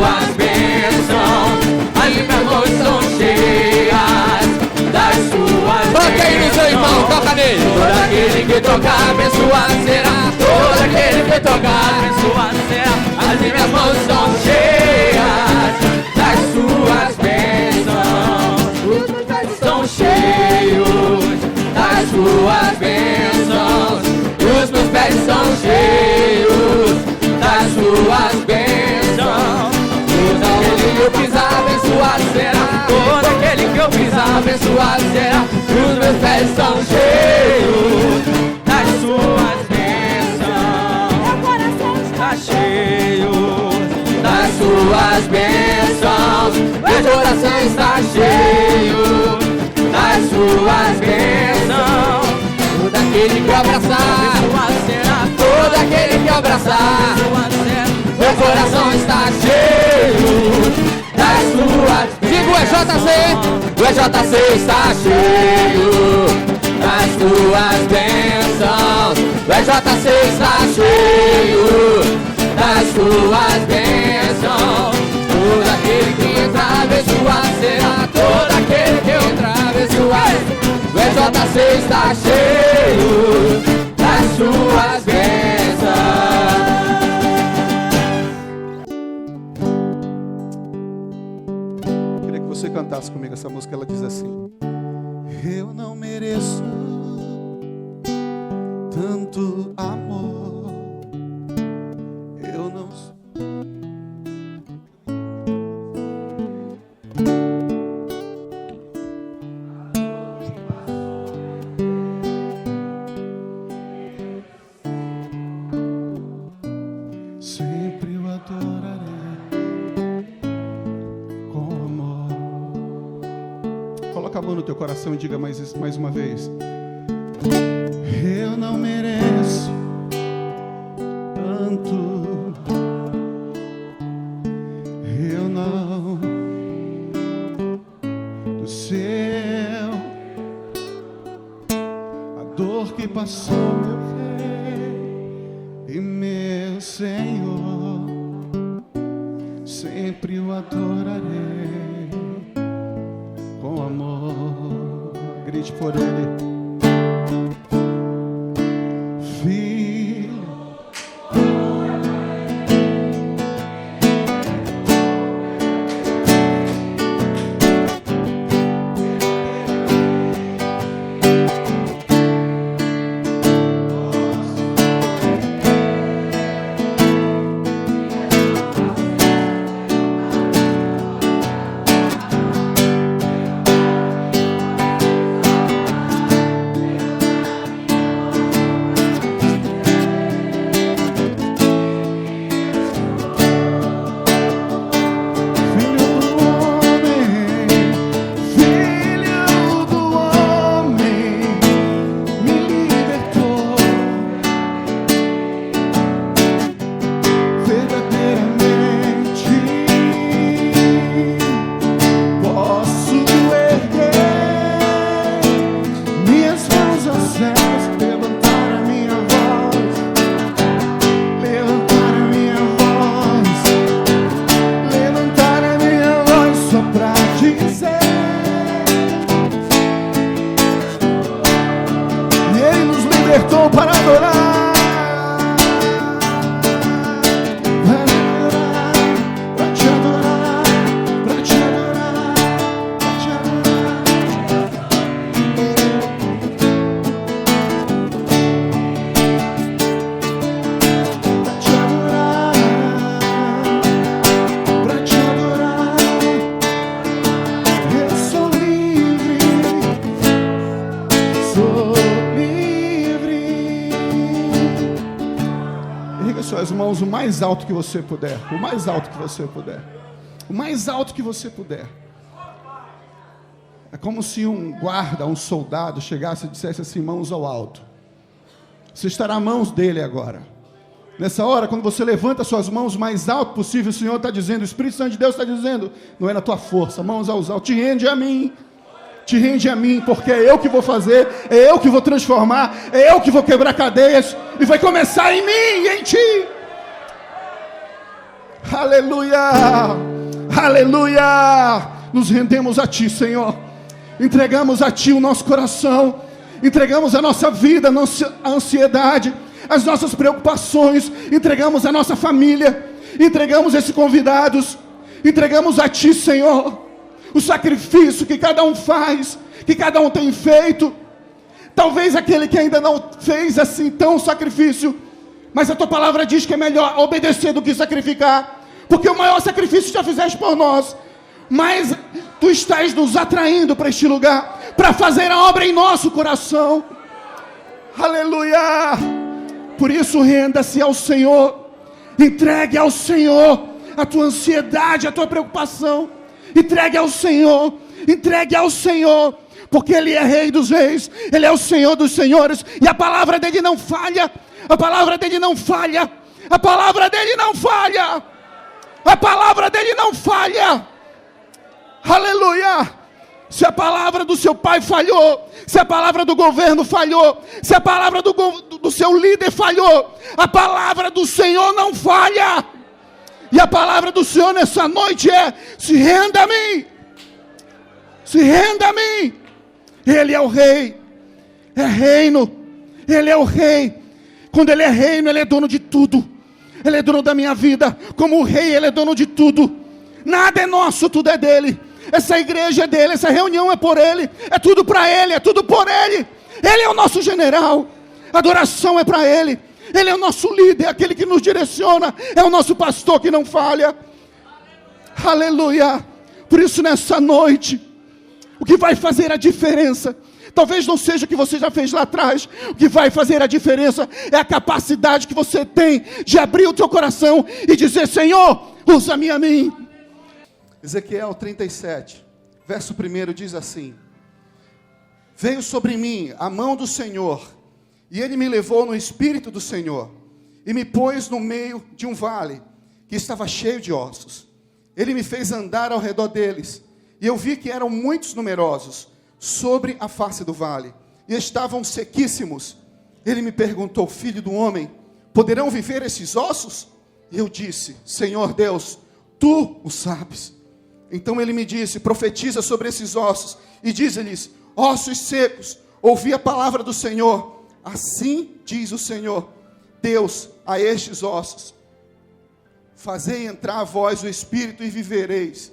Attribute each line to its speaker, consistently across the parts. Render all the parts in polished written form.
Speaker 1: suas bênçãos, as minhas mãos são cheias das suas bênçãos.
Speaker 2: Toca aí no seu irmão, toca nele.
Speaker 1: Todo aquele que tocar abençoado será. Todo aquele que tocar abençoado será. As minhas mãos são cheias das suas bênçãos. Os meus pés estão cheios das suas bênçãos. Os meus pés são cheios das suas bênçãos. Todo aquele que eu pisar abençoado será. Todo aquele que eu pisar abençoado será. Os meus pés são cheios das suas bênçãos. Meu coração está cheio das suas bênçãos. Meu coração está cheio das suas bênçãos. Todo aquele que abraçar, todo aquele que abraçar, meu coração está cheio das suas bênçãos.
Speaker 2: Diga o EJC.
Speaker 1: O EJC está cheio das suas bênçãos. O EJC está cheio das suas bênçãos. Todo aquele que entrar abençoado será. Todo aquele que entrar abençoado. O EJC está cheio das suas bênçãos.
Speaker 3: Queria que você cantasse comigo essa música. Ela diz assim: eu não mereço tanto amor, eu não sou. Sempre o adorarei com amor. Coloca a mão no teu coração e diga mais uma vez: eu não mereço tanto, eu não, do céu, a dor que passou meu rei e meu Senhor, sempre o adorarei com amor. Grite por ele. Suas mãos o mais alto que você puder. O mais alto que você puder. O mais alto que você puder. É como se um guarda, um soldado chegasse e dissesse assim: mãos ao alto. Você estará às mãos dele agora. Nessa hora, quando você levanta suas mãos o mais alto possível, o Senhor está dizendo, o Espírito Santo de Deus está dizendo, não é na tua força, mãos aos altos, te rende a mim. Te rende a mim, porque é eu que vou fazer, é eu que vou transformar, é eu que vou quebrar cadeias, e vai começar em mim e em ti. Aleluia, aleluia. Nos rendemos a Ti, Senhor. Entregamos a Ti o nosso coração, entregamos a nossa vida, a nossa ansiedade, as nossas preocupações, entregamos a nossa família, entregamos esses convidados, entregamos a Ti, Senhor, o sacrifício que cada um faz, que cada um tem feito. Talvez aquele que ainda não fez assim tão sacrifício, mas a Tua palavra diz que é melhor obedecer do que sacrificar, porque o maior sacrifício já fizeste por nós. Mas Tu estás nos atraindo para este lugar, para fazer a obra em nosso coração. Aleluia. Por isso renda-se ao Senhor, entregue ao Senhor a tua ansiedade, a tua preocupação. Entregue ao Senhor, entregue ao Senhor, porque Ele é Rei dos Reis, Ele é o Senhor dos Senhores, e a palavra dEle não falha, a palavra dEle não falha, a palavra dEle não falha, a palavra dEle não falha. Aleluia. Se a palavra do seu pai falhou, se a palavra do governo falhou, se a palavra do seu líder falhou, a palavra do Senhor não falha. E a palavra do Senhor nessa noite é: se renda a mim, se renda a mim. Ele é o Rei, é reino, Ele é o Rei. Quando Ele é reino, Ele é dono de tudo. Ele é dono da minha vida. Como Rei, Ele é dono de tudo. Nada é nosso, tudo é dEle. Essa igreja é dEle, essa reunião é por Ele, é tudo para Ele, é tudo por Ele. Ele é o nosso general, a adoração é para Ele. Ele é o nosso líder, aquele que nos direciona, é o nosso pastor que não falha. Aleluia. Por isso nessa noite, o que vai fazer a diferença, talvez não seja o que você já fez lá atrás. O que vai fazer a diferença é a capacidade que você tem de abrir o teu coração e dizer: Senhor, usa-me a mim. Ezequiel 37, verso 1 diz assim: veio sobre mim a mão do Senhor, e Ele me levou no Espírito do Senhor, e me pôs no meio de um vale, que estava cheio de ossos. Ele me fez andar ao redor deles, e eu vi que eram muitos numerosos, sobre a face do vale, e estavam sequíssimos. Ele me perguntou: filho do homem, poderão viver esses ossos? E eu disse: Senhor Deus, Tu o sabes. Então Ele me disse: profetiza sobre esses ossos, e diz-lhes: ossos secos, ouvi a palavra do Senhor. Assim diz o Senhor Deus a estes ossos: fazei entrar a vós o Espírito e vivereis.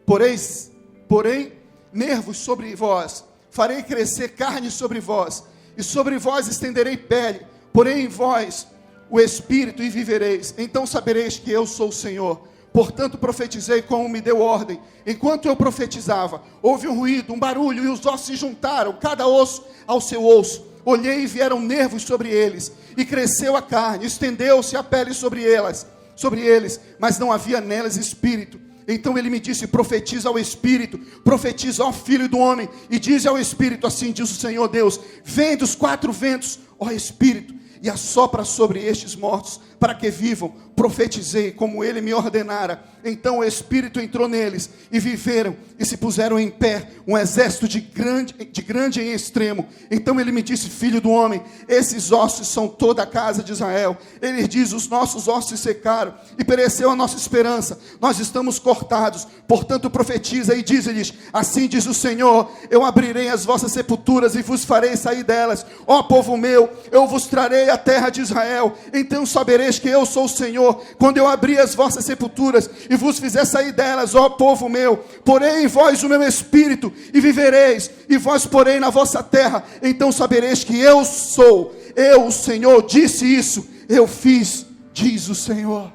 Speaker 3: Porém, nervos sobre vós, farei crescer carne sobre vós, e sobre vós estenderei pele, porém em vós o Espírito e vivereis. Então sabereis que eu sou o Senhor. Portanto profetizei como me deu ordem. Enquanto eu profetizava, houve um ruído, um barulho, e os ossos se juntaram, cada osso ao seu osso. Olhei e vieram nervos sobre eles, e cresceu a carne, estendeu-se a pele sobre eles, mas não havia nelas espírito. Então Ele me disse: profetiza ao Espírito, profetiza ao Filho do Homem, e diz ao Espírito: assim diz o Senhor Deus, vem dos quatro ventos, ó Espírito, e assopra sobre estes mortos, para que vivam. Profetizei como Ele me ordenara. Então o Espírito entrou neles, e viveram, e se puseram em pé, um exército de grande em extremo. Então Ele me disse: filho do homem, esses ossos são toda a casa de Israel. Ele diz: os nossos ossos se secaram, e pereceu a nossa esperança, nós estamos cortados. Portanto profetiza e diz-lhes: assim diz o Senhor, eu abrirei as vossas sepulturas, e vos farei sair delas. Ó povo meu, eu vos trarei a terra de Israel. Então sabereis que eu sou o Senhor, quando eu abrir as vossas sepulturas, e vos fizer sair delas, ó povo meu. Porém em vós o meu Espírito, e vivereis, e vós porém na vossa terra. Então sabereis que eu sou, eu, o Senhor, disse isso, eu fiz, diz o Senhor.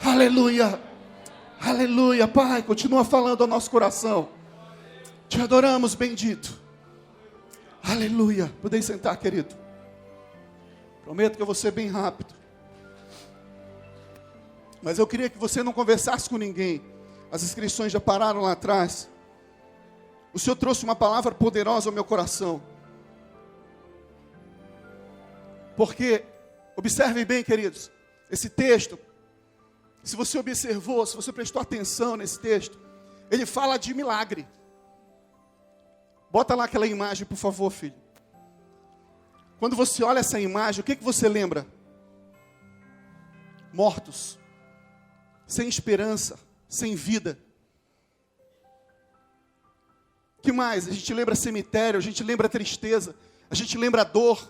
Speaker 3: Aleluia, aleluia. Pai, continua falando ao nosso coração. Te adoramos, bendito. Aleluia. Podem sentar, querido. Prometo que eu vou ser bem rápido. Mas eu queria que você não conversasse com ninguém. As inscrições já pararam lá atrás. O Senhor trouxe uma palavra poderosa ao meu coração. Porque, observem bem, queridos, esse texto, se você observou, se você prestou atenção nesse texto, ele fala de milagre. Bota lá aquela imagem, por favor, filho. Quando você olha essa imagem, o que você lembra? Mortos. sem esperança, sem vida. O que mais? A gente lembra cemitério, a gente lembra tristeza, a gente lembra dor,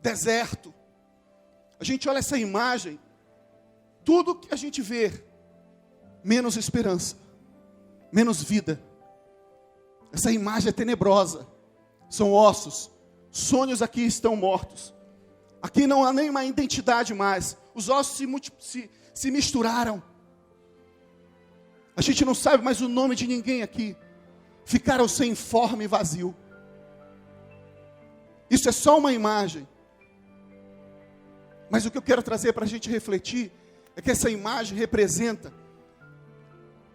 Speaker 3: deserto. A gente olha essa imagem, tudo que a gente vê, menos esperança, menos vida. Essa imagem é tenebrosa, são ossos, sonhos aqui estão mortos. Aqui não há nem uma identidade mais, os ossos se misturaram. A gente não sabe mais o nome de ninguém aqui. Ficaram sem forma e vazio. Isso é só uma imagem. Mas o que eu quero trazer para a gente refletir é que essa imagem representa,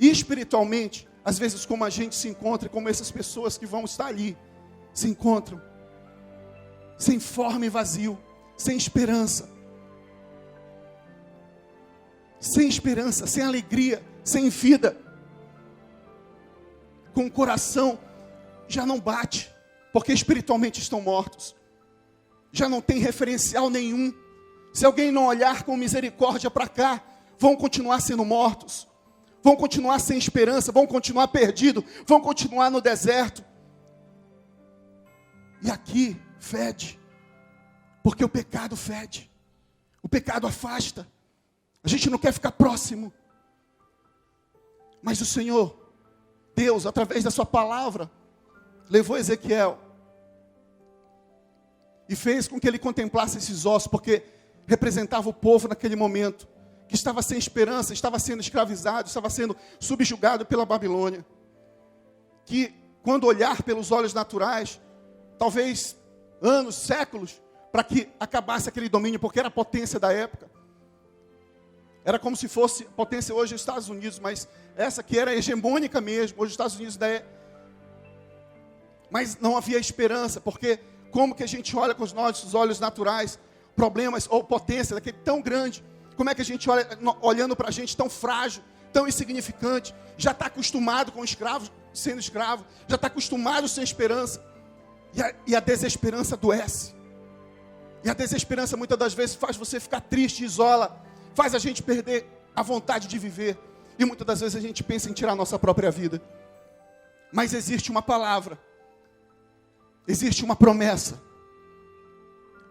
Speaker 3: espiritualmente, às vezes como a gente se encontra, como essas pessoas que vão estar ali, se encontram, sem forma e vazio, sem esperança. Sem esperança, sem alegria, sem vida. Com o coração já não bate, porque espiritualmente estão mortos. Já não tem referencial nenhum. Se alguém não olhar com misericórdia para cá, vão continuar sendo mortos. Vão continuar sem esperança, vão continuar perdidos, vão continuar no deserto. E aqui fede, porque o pecado fede. O pecado afasta. A gente não quer ficar próximo. Mas o Senhor, Deus, através da sua palavra, levou Ezequiel e fez com que ele contemplasse esses ossos, porque representava o povo naquele momento, que estava sem esperança, estava sendo escravizado, estava sendo subjugado pela Babilônia. Que quando olhar pelos olhos naturais, talvez anos, séculos, para que acabasse aquele domínio, porque era a potência da época. Era como se fosse potência hoje dos Estados Unidos, mas essa que era hegemônica mesmo, hoje os Estados Unidos é. Mas não havia esperança, porque como que a gente olha com os nossos olhos naturais, problemas ou potência daquele tão grande, como é que a gente olha, olhando para a gente tão frágil, tão insignificante, já está acostumado com escravos, sendo escravo, já está acostumado sem esperança, e a desesperança adoece, e a desesperança muitas das vezes faz você ficar triste, isola, faz a gente perder a vontade de viver. E muitas das vezes a gente pensa em tirar a nossa própria vida. Mas existe uma palavra. Existe uma promessa.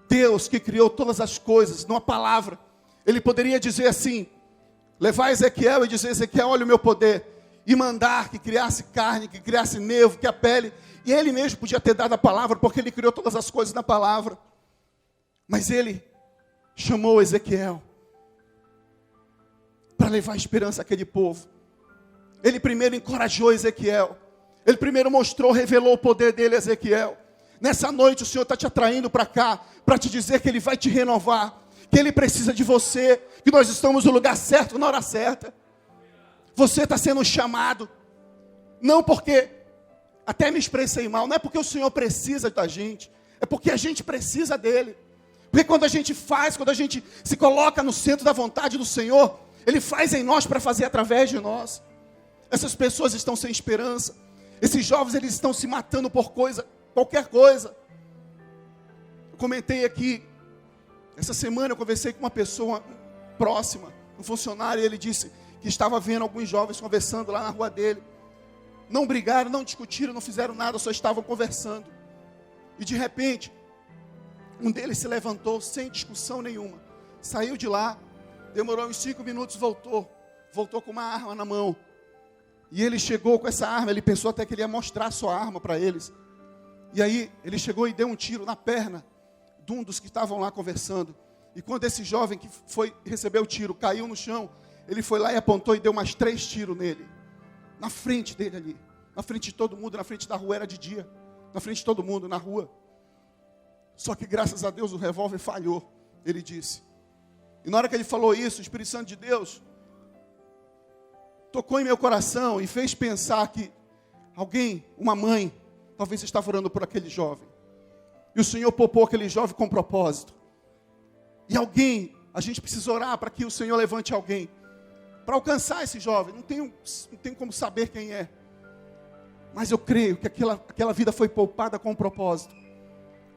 Speaker 3: Deus que criou todas as coisas, numa palavra. Ele poderia dizer assim, levar Ezequiel e dizer, Ezequiel, olha o meu poder. E mandar que criasse carne, que criasse nervo, que a pele. E ele mesmo podia ter dado a palavra, porque ele criou todas as coisas na palavra. Mas ele chamou Ezequiel para levar esperança àquele povo. Ele primeiro encorajou Ezequiel. Ele primeiro mostrou, revelou o poder dele a Ezequiel. Nessa noite o Senhor está te atraindo para cá, para te dizer que Ele vai te renovar, que Ele precisa de você, que nós estamos no lugar certo, na hora certa. Você está sendo chamado, não porque, até me expressei mal, não é porque o Senhor precisa da gente, é porque a gente precisa dEle. Porque quando a gente faz, quando a gente se coloca no centro da vontade do Senhor, Ele faz em nós para fazer através de nós. Essas pessoas estão sem esperança. Esses jovens, eles estão se matando por qualquer coisa. Eu comentei aqui, essa semana eu conversei com uma pessoa próxima, um funcionário, e ele disse que estava vendo alguns jovens conversando lá na rua dele. Não brigaram, não discutiram, não fizeram nada, só estavam conversando. E de repente, um deles se levantou sem discussão nenhuma. Saiu de lá, demorou uns 5 minutos, voltou com uma arma na mão. E ele chegou com essa arma, ele pensou até que ele ia mostrar a sua arma para eles. E aí ele chegou e deu um tiro na perna de um dos que estavam lá conversando. E quando esse jovem que recebeu o tiro caiu no chão, ele foi lá e apontou e deu mais 3 tiros nele. Na frente dele ali, na frente de todo mundo, na frente da rua, era de dia. Na frente de todo mundo, na rua. Só que graças a Deus o revólver falhou, ele disse. E na hora que ele falou isso, o Espírito Santo de Deus tocou em meu coração e fez pensar que alguém, uma mãe, talvez estava orando por aquele jovem. E o Senhor poupou aquele jovem com propósito. E alguém, a gente precisa orar para que o Senhor levante alguém para alcançar esse jovem. Não tem como saber quem é. Mas eu creio que aquela vida foi poupada com um propósito.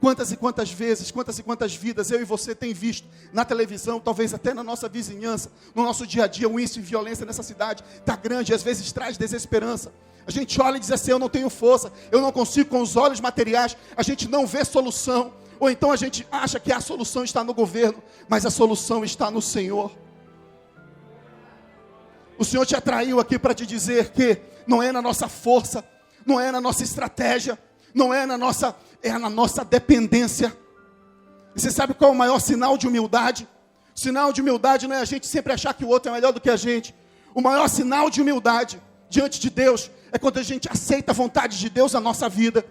Speaker 3: Quantas e quantas vezes, quantas e quantas vidas eu e você tem visto na televisão, talvez até na nossa vizinhança, no nosso dia a dia, o índice de violência nessa cidade está grande e às vezes traz desesperança. A gente olha e diz assim, eu não tenho força, eu não consigo com os olhos materiais, a gente não vê solução. Ou então a gente acha que a solução está no governo, mas a solução está no Senhor. O Senhor te atraiu aqui para te dizer que não é na nossa força, não é na nossa estratégia, não é na nossa, é na nossa dependência. E você sabe qual é o maior sinal de humildade? O sinal de humildade não é a gente sempre achar que o outro é melhor do que a gente. O maior sinal de humildade diante de Deus é quando a gente aceita a vontade de Deus na nossa vida.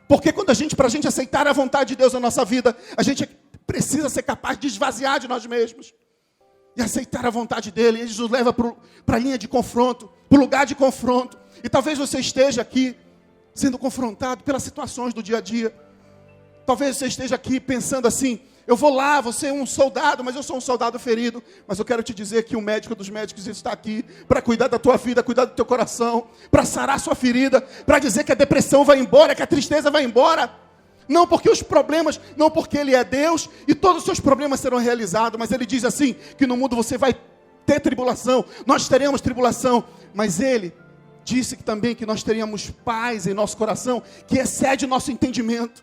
Speaker 3: Porque para a gente aceitar a vontade de Deus na nossa vida, a gente precisa ser capaz de esvaziar de nós mesmos. E aceitar a vontade dele. Ele nos leva para a linha de confronto, para o lugar de confronto. E talvez você esteja aqui sendo confrontado pelas situações do dia a dia. Talvez você esteja aqui pensando assim, eu vou lá, você é um soldado, mas eu sou um soldado ferido. Mas eu quero te dizer que o médico dos médicos está aqui para cuidar da tua vida, cuidar do teu coração, para sarar a sua ferida, para dizer que a depressão vai embora, que a tristeza vai embora. Não porque os problemas, não porque Ele é Deus e todos os seus problemas serão realizados, mas Ele diz assim, que no mundo você vai ter tribulação, nós teremos tribulação, mas Ele disse também que nós teríamos paz em nosso coração, que excede o nosso entendimento,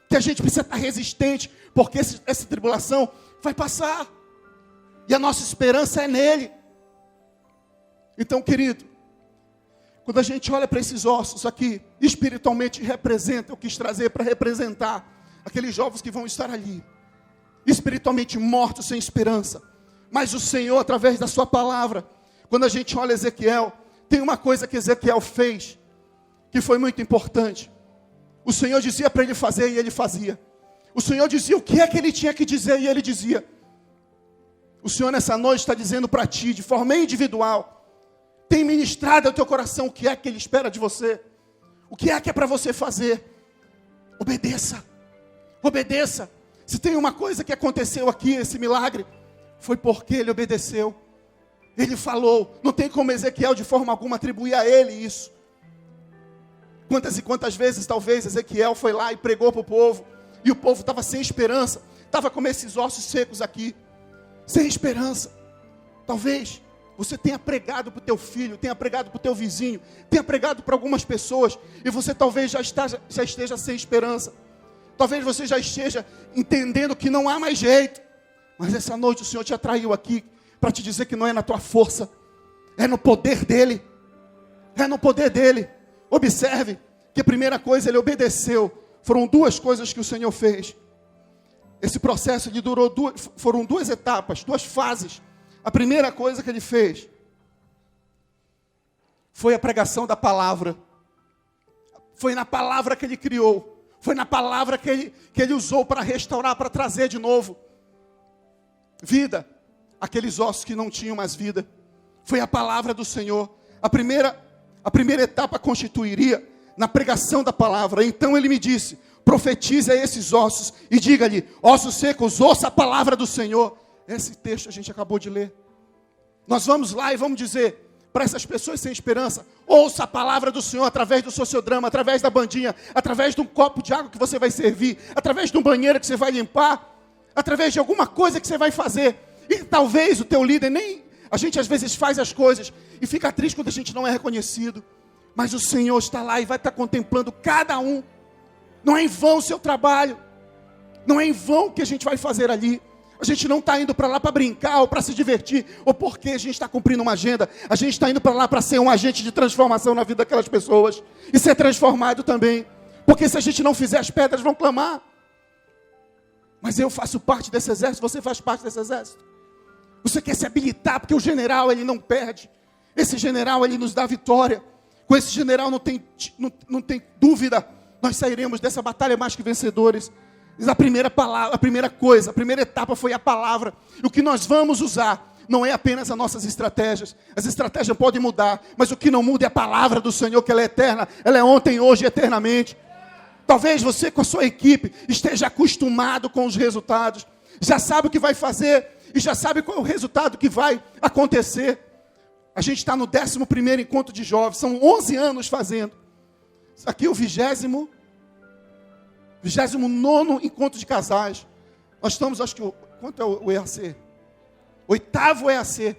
Speaker 3: que a gente precisa estar resistente, porque essa tribulação vai passar, e a nossa esperança é nele. Então, querido, quando a gente olha para esses ossos aqui, espiritualmente representa, eu quis trazer para representar aqueles jovens que vão estar ali, espiritualmente mortos, sem esperança. Mas o Senhor, através da sua palavra, quando a gente olha Ezequiel, tem uma coisa que Ezequiel fez, que foi muito importante. O Senhor dizia para ele fazer e ele fazia. O Senhor dizia o que é que ele tinha que dizer e ele dizia. O Senhor nessa noite está dizendo para ti, de forma individual, tem ministrado ao teu coração o que é que Ele espera de você. O que é para você fazer. Obedeça. Obedeça. Se tem uma coisa que aconteceu aqui, esse milagre, foi porque ele obedeceu. Ele falou. Não tem como Ezequiel de forma alguma atribuir a ele isso. Quantas e quantas vezes talvez Ezequiel foi lá e pregou para o povo. E o povo estava sem esperança. Estava como esses ossos secos aqui. Sem esperança. Talvez você tenha pregado para o teu filho, tenha pregado para o teu vizinho, tenha pregado para algumas pessoas, e você talvez já esteja sem esperança. Talvez você já esteja entendendo que não há mais jeito. Mas essa noite o Senhor te atraiu aqui para te dizer que não é na tua força, é no poder dEle. É no poder dEle. Observe que a primeira coisa, ele obedeceu. Foram duas coisas que o Senhor fez. Esse processo ele durou foram duas etapas, duas fases. A primeira coisa que ele fez foi a pregação da palavra. Foi na palavra que ele criou. Foi na palavra que ele usou para restaurar, para trazer de novo vida. Aqueles ossos que não tinham mais vida. Foi a palavra do Senhor. A primeira etapa constituiria na pregação da palavra. Então ele me disse, profetize a esses ossos e diga-lhe, ossos secos, ouça a palavra do Senhor. Esse texto a gente acabou de ler. Nós vamos lá e vamos dizer para essas pessoas sem esperança, ouça a palavra do Senhor através do sociodrama, através da bandinha, através de um copo de água que você vai servir, através de um banheiro que você vai limpar, através de alguma coisa que você vai fazer. E talvez o teu líder a gente às vezes faz as coisas e fica triste quando a gente não é reconhecido. Mas o Senhor está lá e vai estar contemplando cada um. Não é em vão o seu trabalho. Não é em vão o que a gente vai fazer ali. A gente não está indo para lá para brincar ou para se divertir, ou porque a gente está cumprindo uma agenda. A gente está indo para lá para ser um agente de transformação na vida daquelas pessoas. E ser transformado também. Porque se a gente não fizer, as pedras vão clamar. Mas eu faço parte desse exército, você faz parte desse exército. Você quer se habilitar, porque o general ele não perde. Esse general ele nos dá vitória. Com esse general não tem dúvida. Nós sairemos dessa batalha mais que vencedores. Mas a primeira etapa foi a palavra. E o que nós vamos usar não é apenas as nossas estratégias. As estratégias podem mudar, mas o que não muda é a palavra do Senhor, que ela é eterna. Ela é ontem, hoje e eternamente. Talvez você com a sua equipe esteja acostumado com os resultados. Já sabe o que vai fazer e já sabe qual é o resultado que vai acontecer. A gente está no 11º encontro de jovens. São 11 anos fazendo. Aqui o 20º. 29º encontro de casais. Nós estamos, acho que, quanto é o EAC? 8º EAC.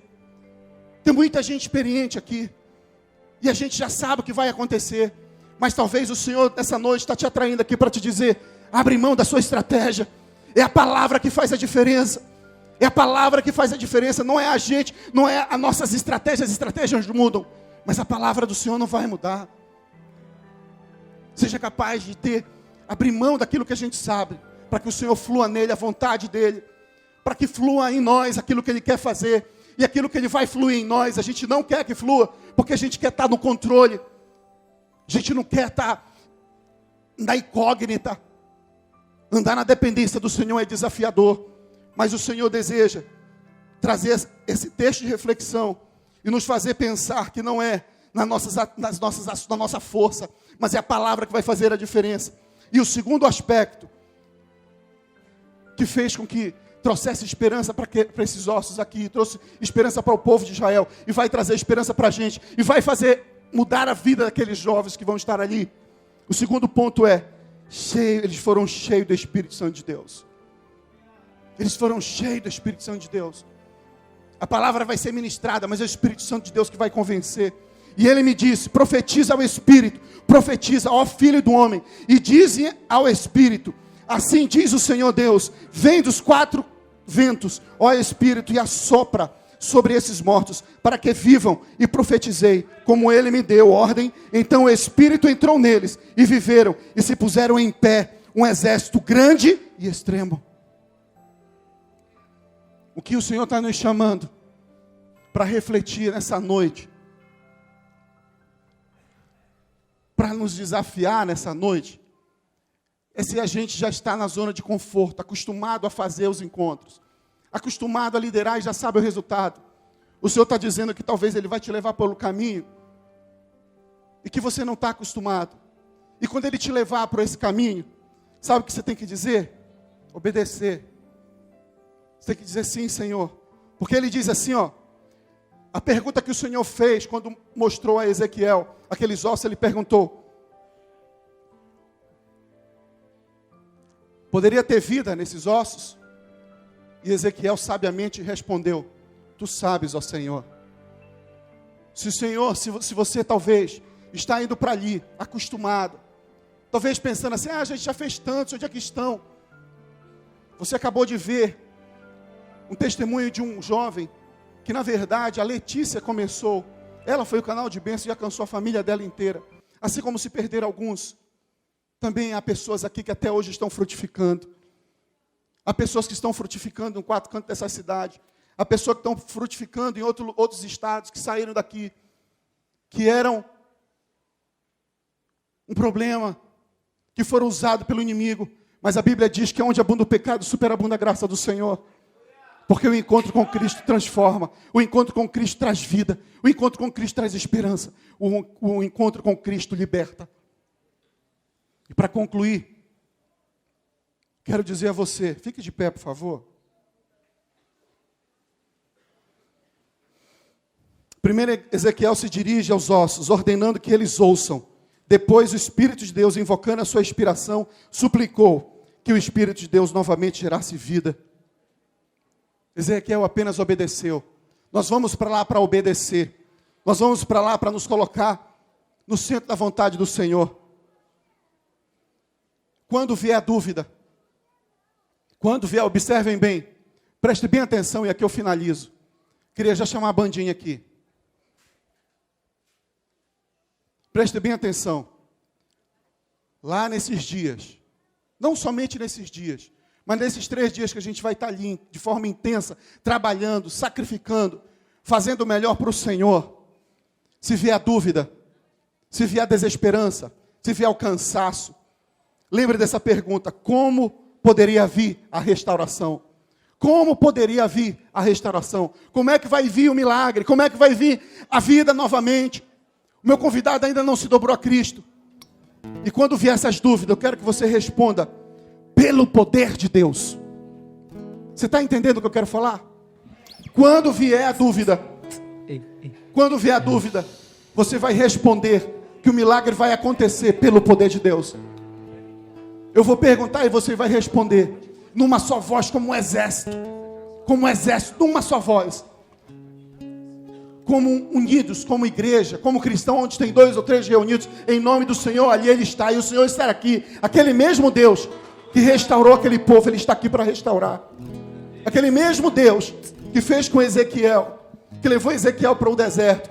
Speaker 3: Tem muita gente experiente aqui. E a gente já sabe o que vai acontecer. Mas talvez o Senhor, nessa noite, está te atraindo aqui para te dizer: abre mão da sua estratégia. É a palavra que faz a diferença. É a palavra que faz a diferença. Não é a gente, não é as nossas estratégias. As estratégias mudam. Mas a palavra do Senhor não vai mudar. Seja capaz de abrir mão daquilo que a gente sabe, para que o Senhor flua nele a vontade dele, para que flua em nós aquilo que ele quer fazer, e aquilo que ele vai fluir em nós, a gente não quer que flua, porque a gente quer estar no controle, a gente não quer estar na incógnita. Andar na dependência do Senhor é desafiador, mas o Senhor deseja trazer esse texto de reflexão e nos fazer pensar que não é na nossa força, mas é a palavra que vai fazer a diferença. E o segundo aspecto que fez com que trouxesse esperança para esses ossos aqui, trouxe esperança para o povo de Israel, e vai trazer esperança para a gente, e vai fazer mudar a vida daqueles jovens que vão estar ali. O segundo ponto é, eles foram cheios do Espírito Santo de Deus. Eles foram cheios do Espírito Santo de Deus. A palavra vai ser ministrada, mas é o Espírito Santo de Deus que vai convencer. E ele me disse: profetiza ao Espírito, profetiza, ó Filho do homem, e diz ao Espírito: assim diz o Senhor Deus, vem dos 4 ventos, ó Espírito, e assopra sobre esses mortos, para que vivam. E profetizei, como ele me deu ordem. Então o Espírito entrou neles, e viveram, e se puseram em pé, um exército grande e extremo. O que o Senhor está nos chamando para refletir nessa noite, para nos desafiar nessa noite, é se a gente já está na zona de conforto, acostumado a fazer os encontros, acostumado a liderar e já sabe o resultado. O Senhor está dizendo que talvez Ele vai te levar pelo caminho, e que você não está acostumado. E quando Ele te levar por esse caminho, sabe o que você tem que dizer? Obedecer. Você tem que dizer sim, Senhor. Porque Ele diz assim, ó, a pergunta que o Senhor fez quando mostrou a Ezequiel aqueles ossos, Ele perguntou: poderia ter vida nesses ossos? E Ezequiel sabiamente respondeu: tu sabes, ó Senhor. Se você talvez está indo para ali, acostumado, talvez pensando assim: a gente já fez tantos, onde é que estão? Você acabou de ver um testemunho de um jovem que, na verdade, a Letícia começou. Ela foi o canal de bênção e alcançou a família dela inteira. Assim como se perderam alguns, também há pessoas aqui que até hoje estão frutificando. Há pessoas que estão frutificando em 4 cantos dessa cidade. Há pessoas que estão frutificando em outros estados, que saíram daqui, que eram um problema, que foram usados pelo inimigo. Mas a Bíblia diz que onde abunda o pecado, superabunda a graça do Senhor. Porque o encontro com Cristo transforma. O encontro com Cristo traz vida. O encontro com Cristo traz esperança. O encontro com Cristo liberta. E para concluir, quero dizer a você, fique de pé, por favor. Primeiro Ezequiel se dirige aos ossos, ordenando que eles ouçam. Depois o Espírito de Deus, invocando a sua inspiração, suplicou que o Espírito de Deus novamente gerasse vida. Ezequiel apenas obedeceu. Nós vamos para lá para obedecer. Nós vamos para lá para nos colocar no centro da vontade do Senhor. Quando vier a dúvida, quando vier, observem bem, preste bem atenção e aqui eu finalizo. Queria já chamar a bandinha aqui. Preste bem atenção. Lá nesses dias, não somente nesses dias, mas nesses 3 dias que a gente vai estar ali, de forma intensa, trabalhando, sacrificando, fazendo o melhor para o Senhor. Se vier a dúvida, se vier a desesperança, se vier o cansaço, lembre dessa pergunta: como poderia vir a restauração? Como poderia vir a restauração? Como é que vai vir o milagre? Como é que vai vir a vida novamente? O meu convidado ainda não se dobrou a Cristo. E quando vier essas dúvidas, eu quero que você responda: pelo poder de Deus. Você está entendendo o que eu quero falar? Quando vier a dúvida, você vai responder que o milagre vai acontecer pelo poder de Deus. Eu vou perguntar e você vai responder numa só voz, como um exército. Como um exército, numa só voz. Como unidos, como igreja, como cristão, onde tem 2 ou 3 reunidos em nome do Senhor, ali Ele está, e o Senhor está aqui. Aquele mesmo Deus que restaurou aquele povo, Ele está aqui para restaurar. Aquele mesmo Deus que fez com Ezequiel, que levou Ezequiel para o deserto,